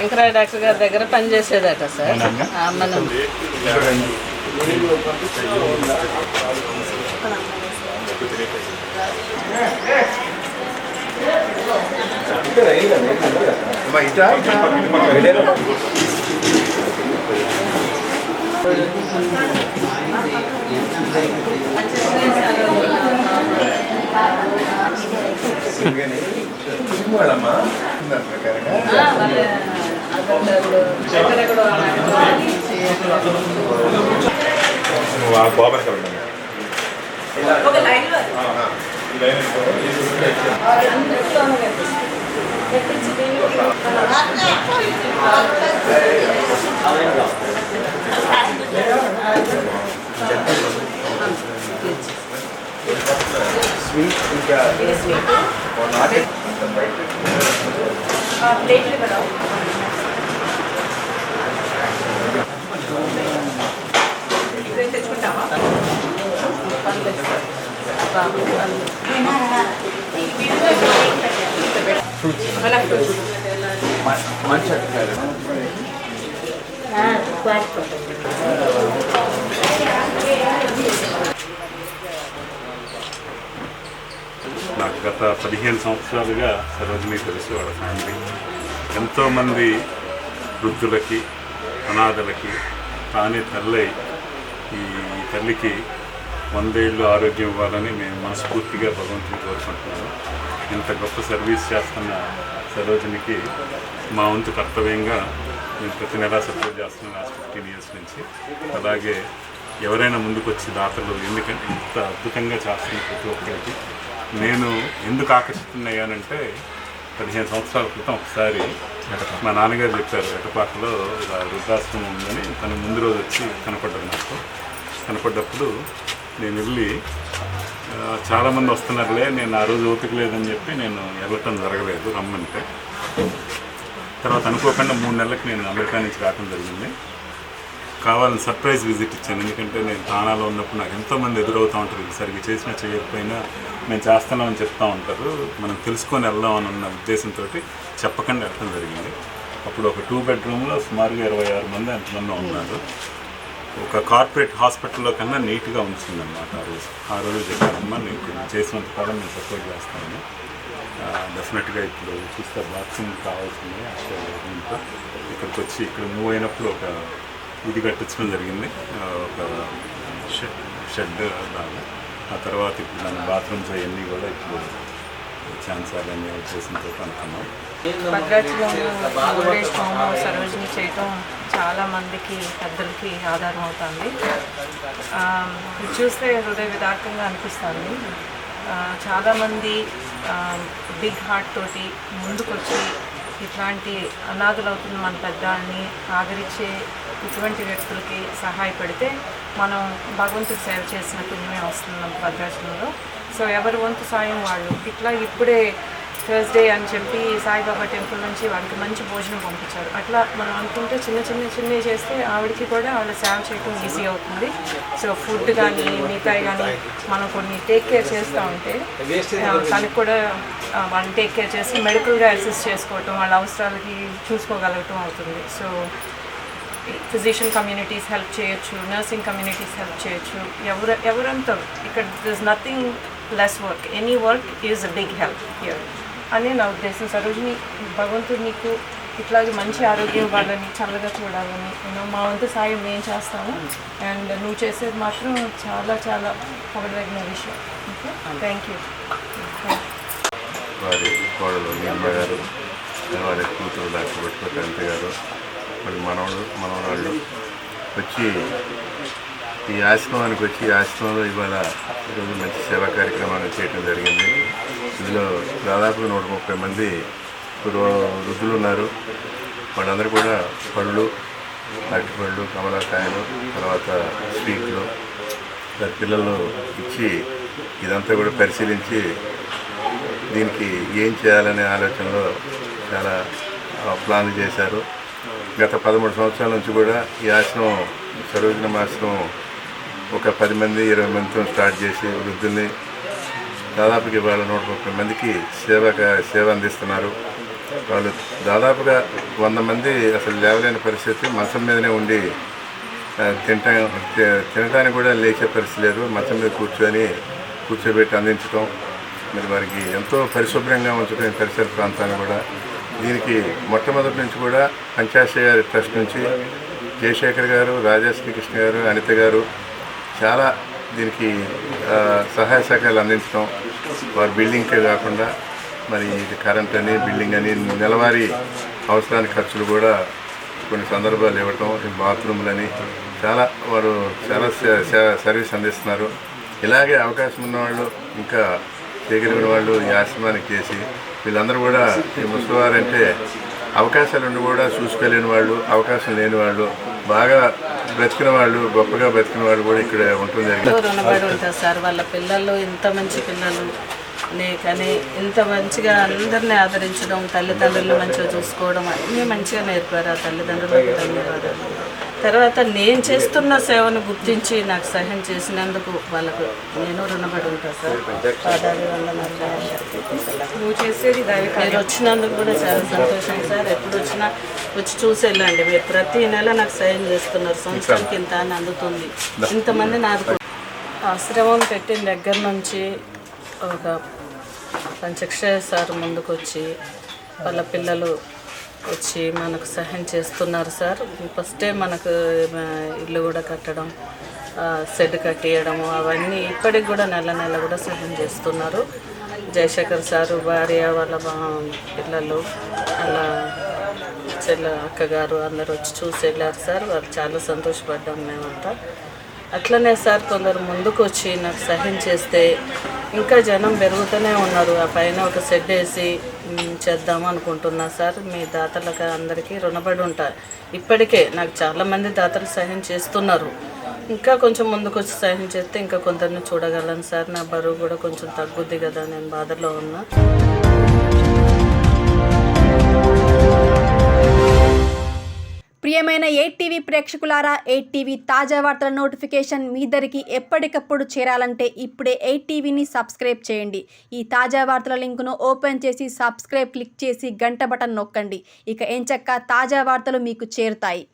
వెంకరాయ doctor గారి దగ్గర పనిచేసేదట sir. మనం నాకు గత 15 సంవత్సరాలుగా సరోజిని తెలుసు. వాళ్ళ ఫ్యామిలీ ఎంతోమంది వృద్ధులకి, అనాథలకి తానే తల్లై ఈ తల్లికి 100 ఏళ్ళు ఆరోగ్యం ఇవ్వాలని మేము మనస్ఫూర్తిగా భగవంతుని కోరుకుంటున్నాము. ఇంత గొప్ప సర్వీస్ చేస్తున్న సరోజినికి మా వంతు కర్తవ్యంగా మేము ప్రతి నెలా సపోర్ట్ చేస్తున్నాం లాస్ట్ 15 ఇయర్స్ నుంచి. అలాగే ఎవరైనా ముందుకు వచ్చి దాతలు, ఎందుకంటే ఇంత అద్భుతంగా చేస్తున్న ప్రతి ఒక్కరికి నేను ఎందుకు ఆకర్షితున్నాయానంటే 15 సంవత్సరాల క్రితం ఒకసారి మా నాన్నగారు చెప్పారు, ఎటపాకలో ఇలా వృద్ధాశ్రమం ఉందని. తను ముందు రోజు వచ్చి కనపడ్డారు. నాకు కనపడ్డప్పుడు నేను వెళ్ళి చాలామంది వస్తున్నారులే, నేను ఆ రోజు ఓపిక లేదని చెప్పి నేను వెళ్ళటం జరగలేదు రమ్మంటే. తర్వాత అనుకోకుండా 3 నెలలకు నేను అమెరికా నుంచి రావడం జరిగింది. కావాలని సర్ప్రైజ్ విజిట్ ఇచ్చాను. ఎందుకంటే నేను తానాలో ఉన్నప్పుడు నాకు ఎంతోమంది ఎదురవుతూ ఉంటారు, సరిగ్గా చేసినా చేయకపోయినా మేము చేస్తున్నామని చెప్తూ ఉంటారు. మనం తెలుసుకొని వెళ్దామని ఉన్న ఉద్దేశంతో చెప్పకుండా వెళ్ళడం జరిగింది. అప్పుడు ఒక 2 బెడ్రూమ్లో సుమారుగా 26 మంది అంతమంది ఉన్నారు. ఒక కార్పొరేట్ హాస్పిటల్లో కన్నా నీట్గా ఉంచిందన్నమాట. ఆ రోజు చెప్పానమ్మా, నీకు చేసినంత కాలం నేను సపోర్ట్ చేస్తాను. డెఫినెట్గా ఇప్పుడు చూస్తే బాత్రూమ్ కావాల్సింది. ఇంట్లో ఇక్కడికి వచ్చి ఇక్కడ మూవ్ అయినప్పుడు ఒక ఇది కట్టించడం జరిగింది, ఒక షెడ్ లాగా. ఆ తర్వాత ఇప్పుడు దాని బాత్రూమ్స్ అవన్నీ కూడా ఇప్పుడు ఛాన్స్ అవన్నీ చేసినతో అనుకున్నాం. భద్రాచలంలో సరోజిని చేయటం చాలా మందికి పెద్దలకి ఆధారం అవుతుంది. ఇది చూస్తే హృదయ విదారకంగా అనిపిస్తుంది. చాలామంది బిగ్ హార్ట్ తోటి ముందుకొచ్చి ఇట్లాంటి అనాథలు అవుతున్న మన పెద్దల్ని ఆదరించే ఇటువంటి వ్యక్తులకి సహాయపడితే మనం భగవంతుడికి సేవ చేసిన పుణ్యమే వస్తుంది మన భద్రాచలంలో. సో ఎవరి వంతు సాయం వాళ్ళు. ఇట్లా ఇప్పుడే థర్స్డే అని చెప్పి సాయిబాబా టెంపుల్ నుంచి వాళ్ళకి మంచి భోజనం పంపించారు. అట్లా మనం అనుకుంటే చిన్న చేస్తే ఆవిడకి కూడా వాళ్ళ సేవ చేయడం ఈజీ అవుతుంది. సో ఫుడ్ కానీ మిగతాయి కానీ మనం కొన్ని టేక్ కేర్ చేస్తూ ఉంటే తనకు కూడా వాళ్ళని టేక్ కేర్ చేసి మెడికల్గా అసిస్ట్ చేసుకోవటం, వాళ్ళ అవసరాలకి చూసుకోగలగటం అవుతుంది. సో ఫిజిషియన్ కమ్యూనిటీస్ హెల్ప్ చేయొచ్చు, నర్సింగ్ కమ్యూనిటీస్ హెల్ప్ చేయొచ్చు. ఎవరంతా ఇక్కడ this nothing less work, any work is a big help here అని నా ఉద్దేశం. సరోజిని, భగవంతుడు నీకు ఇట్లాగే మంచి ఆరోగ్యం ఇవ్వాలని, చల్లగా చూడాలని మా వంతు సాయం మేము చేస్తాము. అండ్ నువ్వు చేసేది మాత్రం చాలా చాలా పొగడదగిన విషయం. Okay, thank you. వారి కోడలు నిర్మ గారు, వారి కూతురు డాక్టర్ భట్టు గారు, మరి మనవరాళ్ళు వచ్చి ఈ ఆశ్రమానికి వచ్చి ఈ ఆశ్రమంలో ఇవాళ ఈరోజు మంచి సేవా కార్యక్రమాలు చేయడం జరిగింది. ఇందులో దాదాపు 130 మంది వృద్ధులు ఉన్నారు. వాళ్ళందరూ కూడా పళ్ళు, అరటిపళ్ళు, కమలాకాయలు, తర్వాత స్వీట్లు పిల్లలు ఇచ్చి ఇదంతా కూడా పరిశీలించి దీనికి ఏం చేయాలనే ఆలోచనలో చాలా ప్లాన్లు చేశారు. గత 13 సంవత్సరాల నుంచి కూడా ఈ ఆశ్రమం, సరోజిని ఆశ్రమం ఒక 10 మంది 20 మందితో స్టార్ట్ చేసి వృద్ధుల్ని దాదాపుగా ఇవాళ 130 మందికి సేవ అందిస్తున్నారు. వాళ్ళు దాదాపుగా 100 మంది అసలు లేవలేని పరిస్థితి, మంచం మీదనే ఉండి తినడానికి కూడా లేచే పరిస్థితి లేదు. మంచం మీద కూర్చోబెట్టి అందించడం, మరి వారికి ఎంతో పరిశుభ్రంగా ఉంచడం ఈ పరిసర ప్రాంతాన్ని కూడా. దీనికి మొట్టమొదటి నుంచి కూడా పంచాయతీ ట్రస్ట్ నుంచి జయశేఖర్ గారు, రాజశ్రీకృష్ణ గారు, అనిత గారు చాలా దీనికి సహాయ సహకారాలు అందించడం, వారి బిల్డింగ్కే కాకుండా మరి ఇది కరెంట్ అని, బిల్డింగ్ అని, నెలవారీ అవసరానికి ఖర్చులు కూడా కొన్ని సందర్భాలు ఇవ్వటం, బాత్రూమ్లని వారు చాలా సర్వీస్ అందిస్తున్నారు. ఇలాగే అవకాశం ఉన్నవాళ్ళు, ఇంకా చేయగలిగిన వాళ్ళు ఈ ఆశ్రమానికి చేసి వీళ్ళందరూ కూడా ఈ ముసలివారంటే అవకాశాలు ఉండి కూడా చూసుకోలేని వాళ్ళు, అవకాశం లేని వాళ్ళు, బాగా బ్రతికిన వాళ్ళు, గొప్పగా బ్రతికిన వాళ్ళు కూడా ఇక్కడ ఉంటుంది. రుణపడి ఉంటారు సార్. వాళ్ళ పిల్లలు ఇంత మంచి పిల్లలు కానీ ఇంత మంచిగా అందరినీ ఆదరించడం, తల్లిదండ్రులు మంచిగా చూసుకోవడం అన్నీ మంచిగా నేర్పారు. ఆ తల్లిదండ్రులకు ధన్యవాదాలు. తర్వాత నేను చేస్తున్న సేవను గుర్తించి నాకు సహాయం చేసినందుకు వాళ్ళకు నేను రుణపడి ఉంటాను సార్. పాదాలు నువ్వు చేసేది మీరు వచ్చినందుకు కూడా చాలా సంతోషం సార్. ఎప్పుడు వచ్చినా వచ్చి చూసి వెళ్ళండి. మీరు ప్రతి నెల నాకు సహాయం చేస్తున్నారు. సంవత్సరానికి ఇంత అని అందుతుంది. ఇంతమంది నాకు ఆశ్రమం పెట్టిన దగ్గర నుంచి ఒక పంచక్షయ సార్ ముందుకు వచ్చి వాళ్ళ పిల్లలు వచ్చి మనకు సహాయం చేస్తున్నారు సార్. ఫస్టే మనకు ఇల్లు కూడా కట్టడం, షెడ్ కట్టియడము అవన్నీ ఇప్పటికి కూడా నెల కూడా సహాయం చేస్తున్నారు. జయశేఖర్ సారు, భార్య, వాళ్ళ పిల్లలు, అలా అక్కగారు అందరు వచ్చి చూసి వెళ్ళారు సార్. వాళ్ళు చాలా సంతోషపడ్డాం మేమంతా. అట్లనే సార్ కొందరు ముందుకు వచ్చి నాకు సహాయం చేస్తే ఇంకా జనం పెరుగుతూనే ఉన్నారు. ఆ పైన ఒక షెడ్ వేసి చేద్దాము అనుకుంటున్నా సార్. మీ దాతలకు అందరికీ రుణపడి ఉంటారు. ఇప్పటికే నాకు చాలామంది దాతలు సహాయం చేస్తున్నారు. ఇంకా కొంచెం ముందుకు వచ్చి సహాయం చేస్తే ఇంకా కొందరిని చూడగలను సార్. నా బరువు కూడా కొంచెం తగ్గుద్ది కదా, నేను బాధలో ఉన్నా. ప్రియమైన 8TV ప్రేక్షకులారా, 8TV తాజా వార్తల నోటిఫికేషన్ మీ దరికి ఎప్పటికప్పుడు చేరాలంటే ఇప్పుడే 8TVని సబ్స్క్రైబ్ చేయండి. ఈ తాజా వార్తల లింకును ఓపెన్ చేసి సబ్స్క్రైబ్ క్లిక్ చేసి గంట బటన్ నొక్కండి. ఇక ఎంచక్కా తాజా వార్తలు మీకు చేరుతాయి.